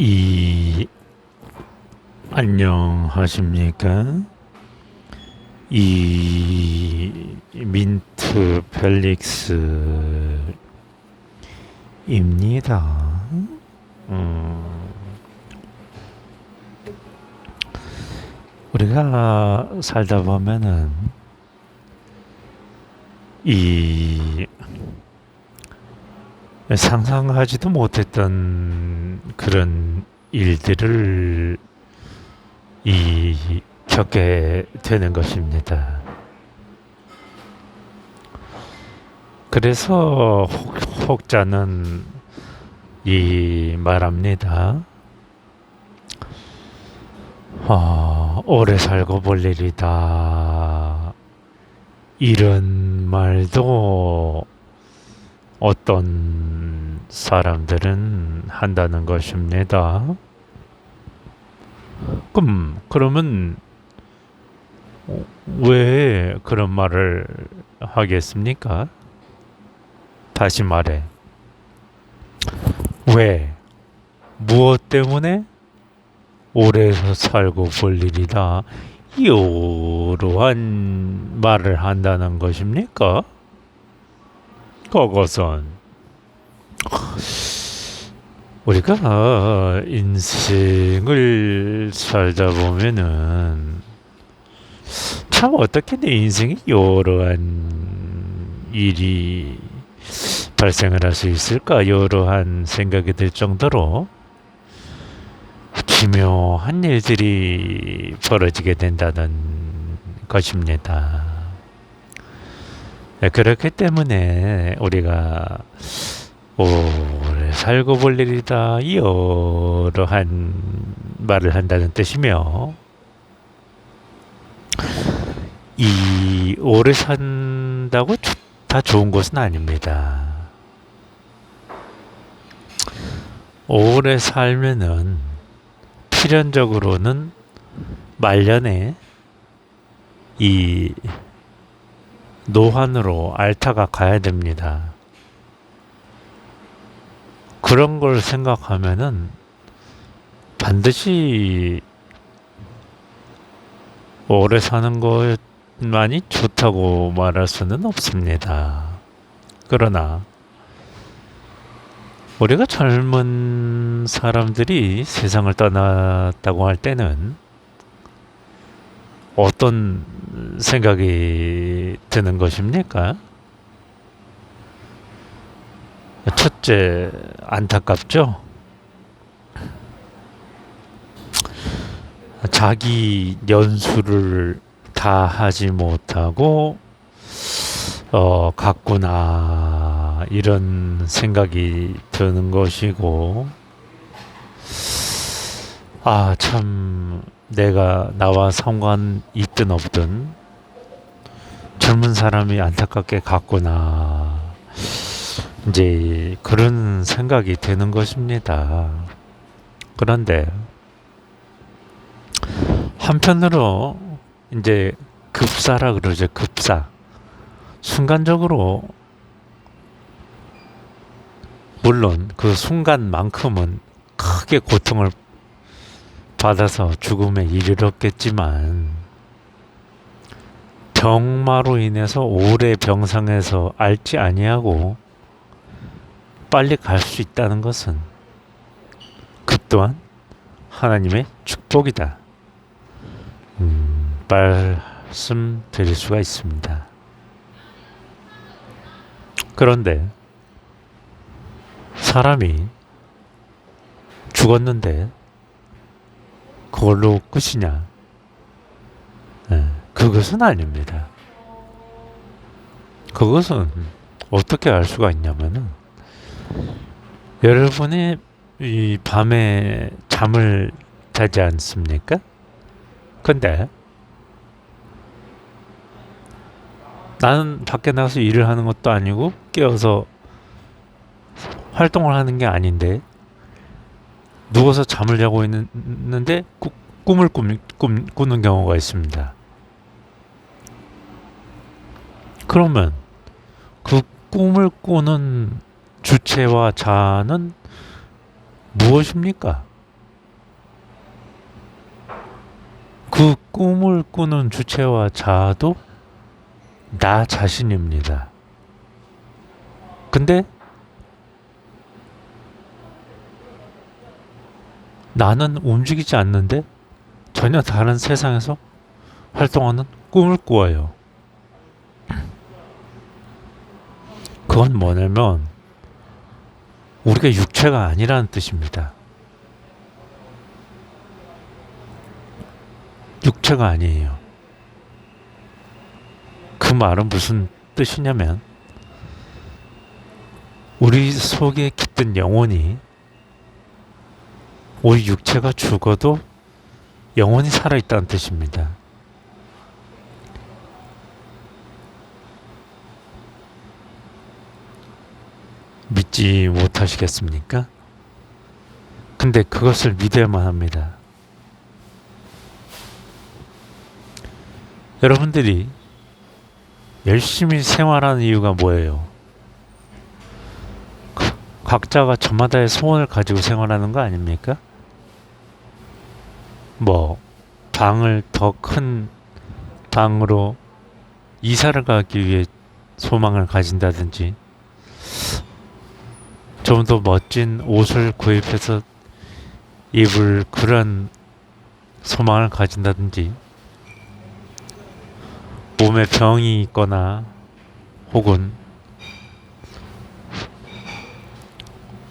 이 안녕하십니까? 이 민트 펠릭스입니다. 음, 우리가 살다 보면은 이 상상하지도 못했던 그런 일들을 겪게 되는 것입니다. 그래서 혹자는 말합니다. 오래 살고 볼 일이다. 이런 말도 어떤 사람들은 한다는 것입니다. 그러면 왜 그런 말을 하겠습니까? 다시 말해. 왜? 무엇 때문에 오래 살고 볼 일이다. 이러한 말을 한다는 것입니까? 그것은 우리가 인생을 살다 보면은 참 어떻게 내 인생에 이러한 일이 발생을 할 수 있을까? 이러한 생각이 들 정도로 기묘한 일들이 벌어지게 된다는 것입니다. 그렇기 때문에 우리가 오래 살고 볼 일이다 이러한 말을 한다는 뜻이며, 이 오래 산다고 다 좋은 것은 아닙니다. 오래 살면은 필연적으로는 말년에 이 노환으로 앓다가 가야 됩니다. 그런 걸 생각하면은 반드시 오래 사는 것만이 좋다고 말할 수는 없습니다. 그러나 우리가 젊은 사람들이 세상을 떠났다고 할 때는 어떤 생각이 드는 것입니까? 첫째, 안타깝죠? 자기 연수를 다 하지 못하고 갔구나, 이런 생각이 드는 것이고, 참 나와 상관 있든 없든 젊은 사람이 안타깝게 갔구나, 이제 그런 생각이 드는 것입니다. 그런데 한편으로 이제 급사라 그러죠. 급사. 순간적으로, 물론 그 순간만큼은 크게 고통을 받아서 죽음에 이르렀겠지만, 병마로 인해서 오래 병상에서 앓지 아니하고 빨리 갈 수 있다는 것은 그 또한 하나님의 축복이다, 말씀드릴 수가 있습니다. 그런데 사람이 죽었는데 그걸로 끝이냐? 그것은 아닙니다. 그것은 어떻게 알 수가 있냐면은, 여러분이 이 밤에 잠을 자지 않습니까? 근데 나는 밖에 나가서 일을 하는 것도 아니고 깨어서 활동을 하는 게 아닌데 누워서 잠을 자고 있는데 꿈을 꾸는 경우가 있습니다. 그러면 그 꿈을 꾸는 주체와 자는 무엇입니까? 그 꿈을 꾸는 주체와 자아도 나 자신입니다. 근데 나는 움직이지 않는데 전혀 다른 세상에서 활동하는 꿈을 꾸어요. 그건 뭐냐면 우리가 육체가 아니라는 뜻입니다. 육체가 아니에요. 그 말은 무슨 뜻이냐면 우리 속에 깃든 영혼이 우리 육체가 죽어도 영혼이 살아있다는 뜻입니다. 믿지 못하시겠습니까? 근데 그것을 믿어야만 합니다. 여러분들이 열심히 생활하는 이유가 뭐예요? 각자가 저마다의 소원을 가지고 생활하는 거 아닙니까? 뭐 방을 더 큰 방으로 이사를 가기 위해 소망을 가진다든지 좀 더 멋진 옷을 구입해서 입을 그런 소망을 가진다든지 몸에 병이 있거나 혹은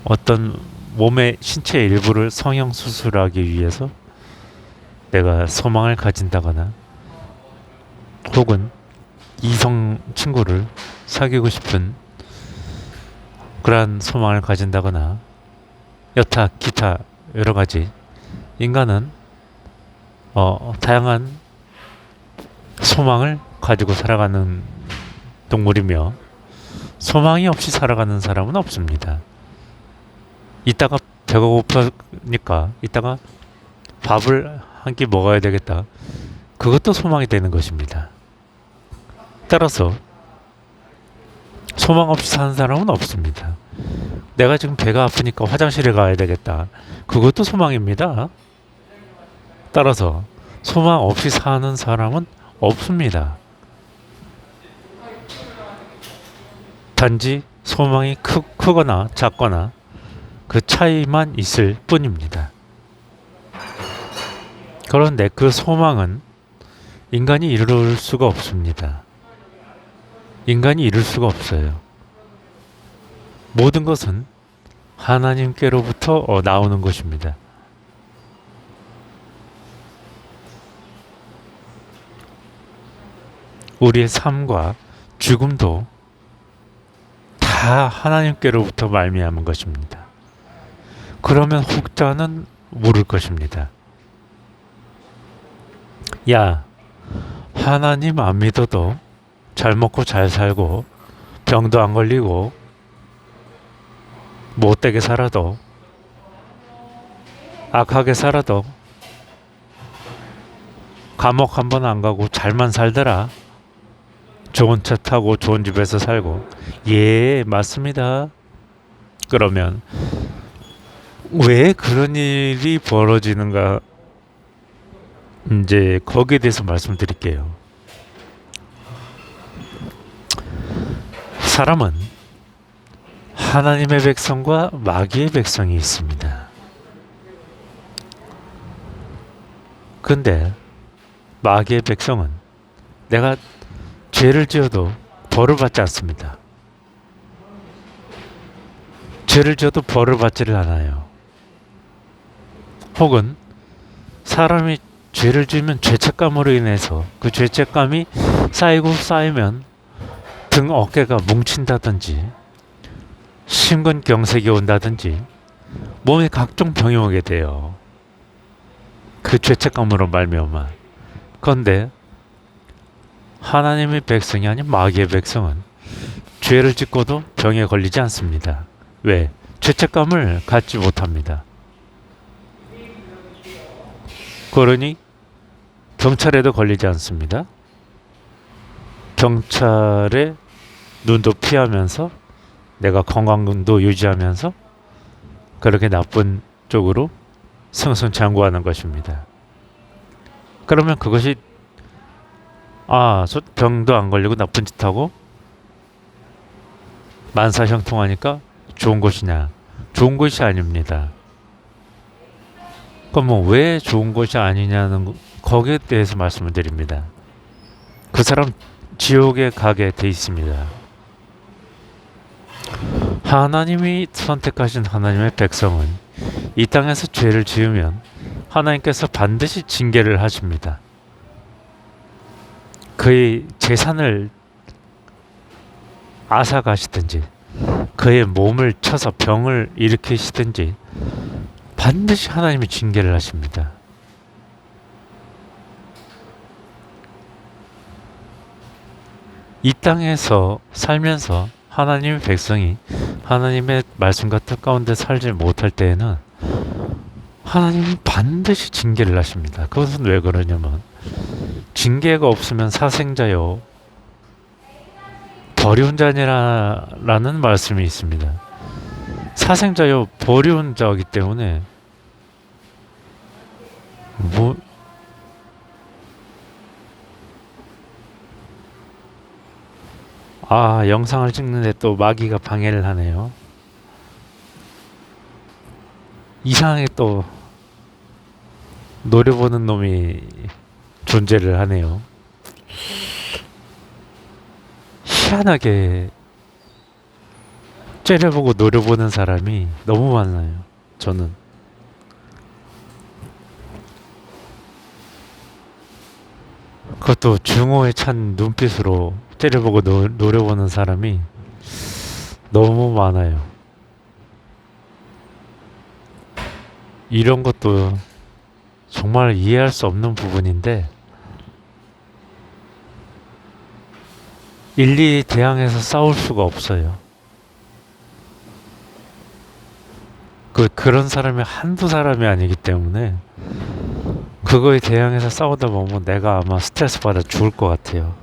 어떤 몸의 신체 일부를 성형 수술하기 위해서 내가 소망을 가진다거나 혹은 이성 친구를 사귀고 싶은 그러한 소망을 가진다거나 여타 기타 여러 가지 인간은 다양한 소망을 가지고 살아가는 동물이며 소망이 없이 살아가는 사람은 없습니다. 이따가 배가 고프니까 이따가 밥을 한 끼 먹어야 되겠다. 그것도 소망이 되는 것입니다. 따라서 소망 없이 사는 사람은 없습니다. 내가 지금 배가 아프니까 화장실에 가야 되겠다. 그것도 소망입니다. 따라서 소망 없이 사는 사람은 없습니다. 단지 소망이 크거나 작거나 그 차이만 있을 뿐입니다. 그런데 그 소망은 인간이 이룰 수가 없습니다. 인간이 이룰 수가 없어요. 모든 것은 하나님께로부터 나오는 것입니다. 우리의 삶과 죽음도 다 하나님께로부터 말미암은 것입니다. 그러면 혹자는 물을 것입니다. 야, 하나님 안 믿어도 잘 먹고 잘 살고 병도 안 걸리고 못되게 살아도 악하게 살아도 감옥 한 번 안 가고 잘만 살더라. 좋은 차 타고 좋은 집에서 살고. 예, 맞습니다. 그러면 왜 그런 일이 벌어지는가, 이제 거기에 대해서 말씀드릴게요. 사람은 하나님의 백성과 마귀의 백성이 있습니다. 근데 마귀의 백성은 내가 죄를 지어도 벌을 받지 않습니다. 죄를 지어도 벌을 받지를 않아요. 혹은 사람이 죄를 지으면 죄책감으로 인해서 그 죄책감이 쌓이고 쌓이면 등 어깨가 뭉친다든지 심근경색이 온다든지 몸에 각종 병이 오게 돼요. 그 죄책감으로 말미암아. 그런데 하나님의 백성이 아닌 마귀의 백성은 죄를 짓고도 병에 걸리지 않습니다. 왜? 죄책감을 갖지 못합니다. 그러니 경찰에도 걸리지 않습니다. 경찰의 눈도 피하면서 내가 건강도 유지하면서 그렇게 나쁜 쪽으로 승승장구하는 것입니다. 그러면 그것이 병도 안 걸리고 나쁜 짓 하고 만사형통하니까 좋은 것이냐? 좋은 것이 아닙니다. 그럼 뭐 왜 좋은 것이 아니냐는 거기에 대해서 말씀을 드립니다. 그 사람 지옥에 가게 돼 있습니다. 하나님이 선택하신 하나님의 백성은 이 땅에서 죄를 지으면 하나님께서 반드시 징계를 하십니다. 그의 재산을 앗아가시든지 그의 몸을 쳐서 병을 일으키시든지 반드시 하나님이 징계를 하십니다. 이 땅에서 살면서 하나님의 백성이 하나님의 말씀과 뜻 가운데 살지 못할 때에는 하나님은 반드시 징계를 하십니다. 그것은 왜 그러냐면 징계가 없으면 사생자요 버리운 자니라라는 말씀이 있습니다. 사생자요 버리운 자이기 때문에 뭐 영상을 찍는데 또 마귀가 방해를 하네요. 이상하게 또 노려보는 놈이 존재를 하네요. 희한하게 째려보고 노려보는 사람이 너무 많아요. 저는 그것도 증오에 찬 눈빛으로 째려보고 노려보는 사람이 너무 많아요. 이런 것도 정말 이해할 수 없는 부분인데 일일이 대항해서 싸울 수가 없어요. 그런 사람이 한두 사람이 아니기 때문에 그거에 대항해서 싸우다 보면 내가 아마 스트레스 받아 죽을 것 같아요.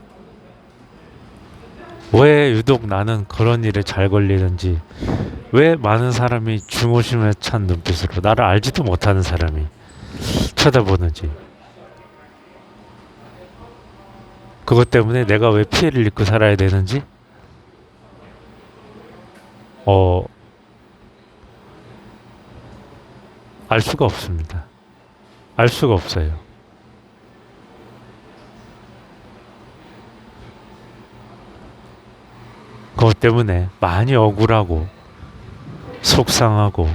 왜 유독 나는 그런 일에 잘 걸리는지, 왜 많은 사람이 중호심에 찬 눈빛으로 나를 알지도 못하는 사람이 쳐다보는지, 그것 때문에 내가 왜 피해를 입고 살아야 되는지 알 수가 없습니다. 알 수가 없어요. 그것 때문에 많이 억울하고 속상하고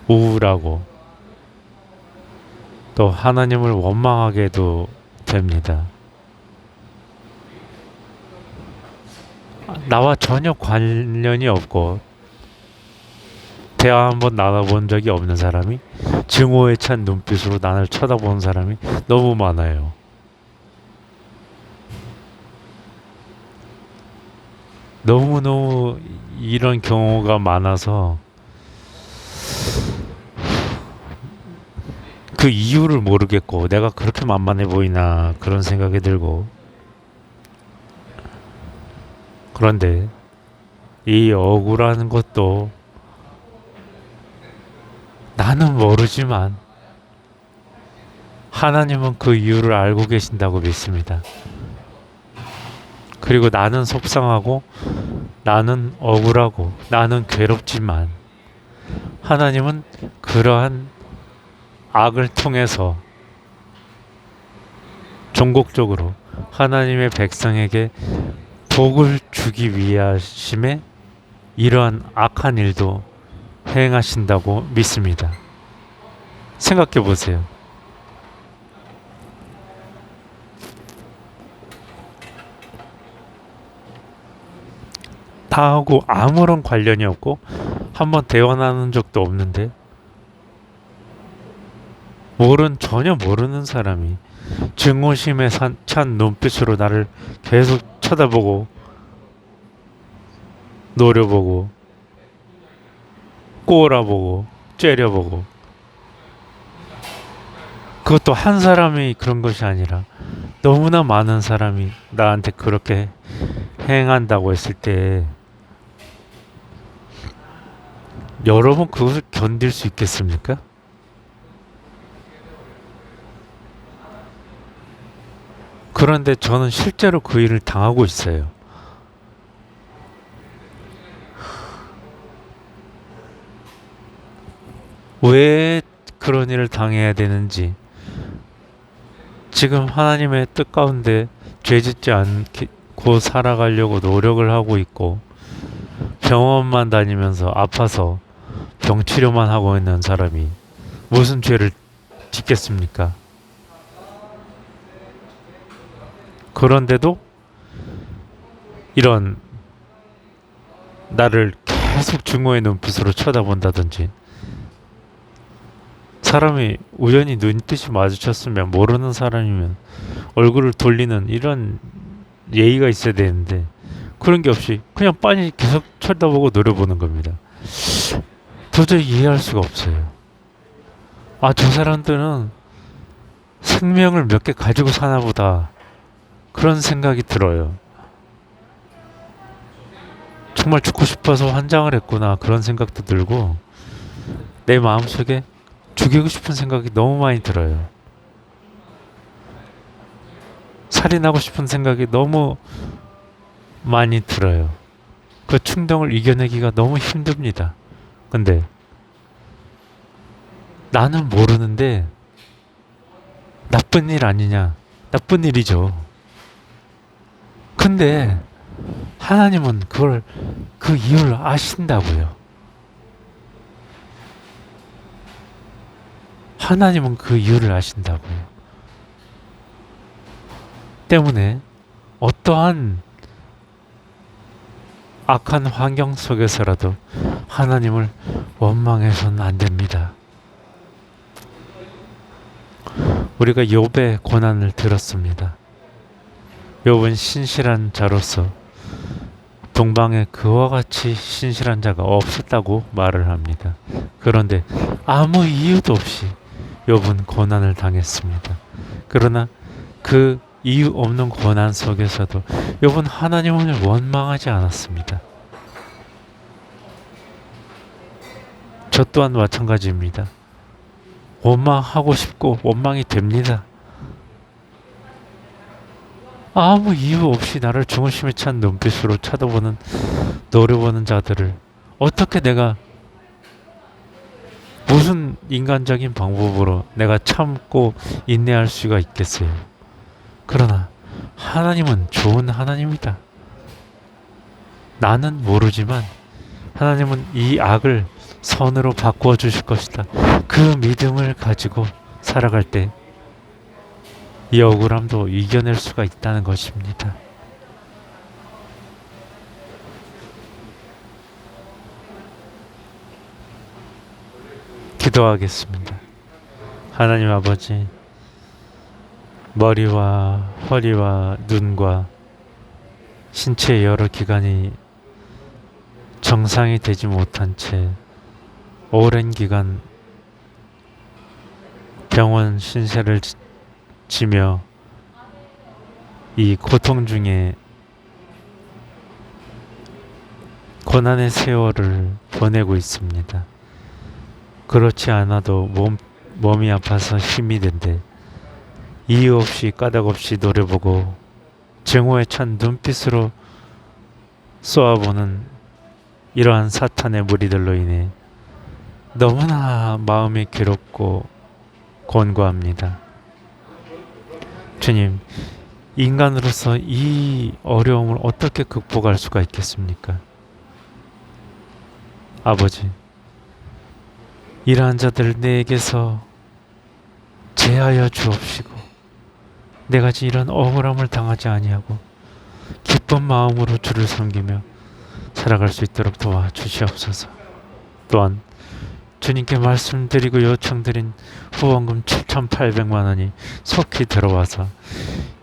우울하고 또 하나님을 원망하게도 됩니다. 나와 전혀 관련이 없고 대화 한번 나눠본 적이 없는 사람이 증오에 찬 눈빛으로 나를 쳐다보는 사람이 너무 많아요. 너무너무 이런 경우가 많아서 그 이유를 모르겠고 내가 그렇게 만만해 보이나 그런 생각이 들고, 그런데 이 억울한 것도 나는 모르지만 하나님은 그 이유를 알고 계신다고 믿습니다. 그리고 나는 속상하고 나는 억울하고 나는 괴롭지만 하나님은 그러한 악을 통해서 종국적으로 하나님의 백성에게 복을 주기 위하심에 이러한 악한 일도 행하신다고 믿습니다. 생각해 보세요. 나하고 아무런 관련이 없고 한번 대화 나눈 적도 없는데 전혀 모르는 사람이 증오심에 찬 눈빛으로 나를 계속 쳐다보고 노려보고 꼬라보고 째려보고, 그것도 한 사람이 그런 것이 아니라 너무나 많은 사람이 나한테 그렇게 행한다고 했을 때 여러분 그것을 견딜 수 있겠습니까? 그런데 저는 실제로 그 일을 당하고 있어요. 왜 그런 일을 당해야 되는지, 지금 하나님의 뜻 가운데 죄짓지 않고 살아가려고 노력을 하고 있고, 병원만 다니면서 아파서 병 치료만 하고 있는 사람이 무슨 죄를 짓겠습니까? 그런데도 이런 나를 계속 증오의 눈빛으로 쳐다본다든지, 사람이 우연히 눈빛이 마주쳤으면, 모르는 사람이면 얼굴을 돌리는 이런 예의가 있어야 되는데 그런 게 없이 그냥 빤히 계속 쳐다보고 노려보는 겁니다. 도저히 이해할 수가 없어요. 아, 저 사람들은 생명을 몇 개 가지고 사나 보다, 그런 생각이 들어요. 정말 죽고 싶어서 환장을 했구나, 그런 생각도 들고, 내 마음속에 죽이고 싶은 생각이 너무 많이 들어요. 살인하고 싶은 생각이 너무 많이 들어요. 그 충동을 이겨내기가 너무 힘듭니다. 근데 나는 모르는데 나쁜 일 아니냐? 나쁜 일이죠. 근데 하나님은 그 이유를 아신다고요. 하나님은 그 이유를 아신다고요. 때문에 어떠한 악한 환경 속에서라도 하나님을 원망해서는 안 됩니다. 우리가 욥의 고난을 들었습니다. 욥은 신실한 자로서 동방에 그와 같이 신실한 자가 없었다고 말을 합니다. 그런데 아무 이유도 없이 욥은 고난을 당했습니다. 그러나 그 이유 없는 고난 속에서도 욥은 하나님을 원망하지 않았습니다. 저 또한 마찬가지입니다. 원망하고 싶고 원망이 됩니다. 아무 이유 없이 나를 중심에 찬 눈빛으로 쳐다보는, 노려보는 자들을 어떻게 내가, 무슨 인간적인 방법으로 내가 참고 인내할 수가 있겠어요. 그러나 하나님은 좋은 하나님이다. 나는 모르지만 하나님은 이 악을 선으로 바꾸어 주실 것이다. 그 믿음을 가지고 살아갈 때 이 억울함도 이겨낼 수가 있다는 것입니다. 기도하겠습니다. 하나님 아버지, 머리와 허리와 눈과 신체의 여러 기관이 정상이 되지 못한 채 오랜 기간 병원 신세를 지며 이 고통 중에 고난의 세월을 보내고 있습니다. 그렇지 않아도 몸이 아파서 힘이 든데 이유 없이 까닭 없이 노려보고 증오에 찬 눈빛으로 쏘아보는 이러한 사탄의 무리들로 인해 너무나 마음이 괴롭고 곤고합니다. 주님, 인간으로서 이 어려움을 어떻게 극복할 수가 있겠습니까? 아버지, 이러한 자들 내게서 제하여 주옵시고, 내가 이런 억울함을 당하지 아니하고 기쁜 마음으로 주를 섬기며 살아갈 수 있도록 도와주시옵소서. 또한 주님께 말씀드리고 요청드린 후원금 7,800만 원이 속히 들어와서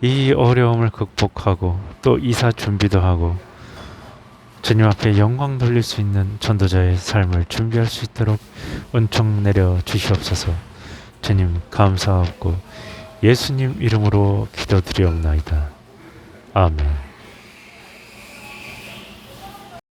이 어려움을 극복하고 또 이사 준비도 하고 주님 앞에 영광 돌릴 수 있는 전도자의 삶을 준비할 수 있도록 은총 내려 주시옵소서. 주님 감사하고 예수님 이름으로 기도드리옵나이다. 아멘.